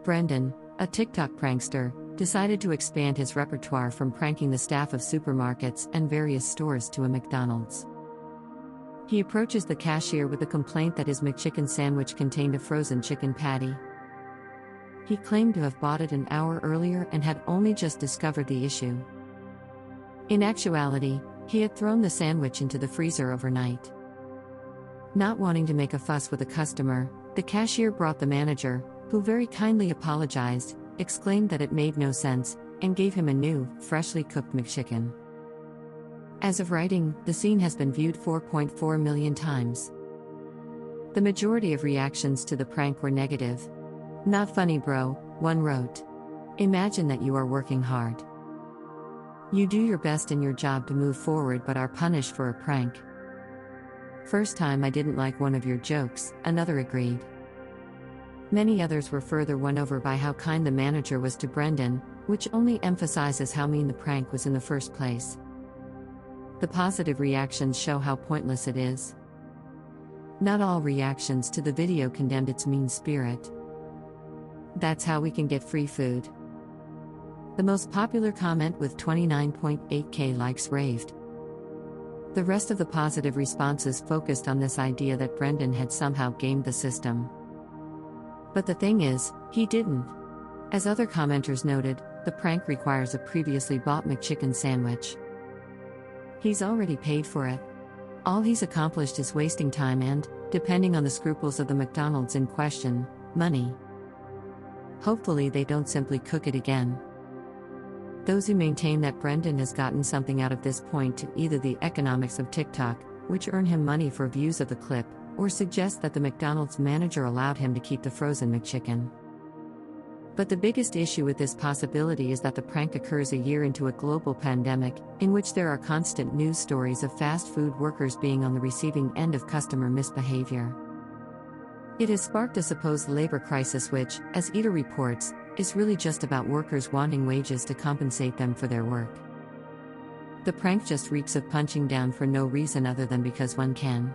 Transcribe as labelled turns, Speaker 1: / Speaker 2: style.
Speaker 1: Brendan, a TikTok prankster, decided to expand his repertoire from pranking the staff of supermarkets and various stores to a McDonald's. He approaches the cashier with a complaint that his McChicken sandwich contained a frozen chicken patty. He claimed to have bought it an hour earlier and had only just discovered the issue. In actuality, he had thrown the sandwich into the freezer overnight. Not wanting to make a fuss with a customer, the cashier brought the manager, who very kindly apologized, exclaimed that it made no sense, and gave him a new, freshly cooked McChicken. As of writing, the scene has been viewed 4.4 million times. The majority of reactions to the prank were negative. "Not funny, bro," one wrote. "Imagine that you are working hard. You do your best in your job to move forward but are punished for a prank. First time I didn't like one of your jokes," another agreed. Many others were further won over by how kind the manager was to Brendan, which only emphasizes how mean the prank was in the first place. The positive reactions show how pointless it is. Not all reactions to the video condemned its mean spirit. That's how we can get free food. The most popular comment with 29.8K likes raved. The rest of the positive responses focused on this idea that Brendan had somehow gamed the system. But the thing is, he didn't. As other commenters noted, the prank requires a previously bought McChicken sandwich. He's already paid for it. All he's accomplished is wasting time and, depending on the scruples of the McDonald's in question, money. Hopefully they don't simply cook it again. Those who maintain that Brendan has gotten something out of this point to either the economics of TikTok, which earn him money for views of the clip, or suggest that the McDonald's manager allowed him to keep the frozen McChicken. But the biggest issue with this possibility is that the prank occurs a year into a global pandemic, in which there are constant news stories of fast food workers being on the receiving end of customer misbehavior. It has sparked a supposed labor crisis which, as Eater reports, is really just about workers wanting wages to compensate them for their work. The prank just reeks of punching down for no reason other than because one can.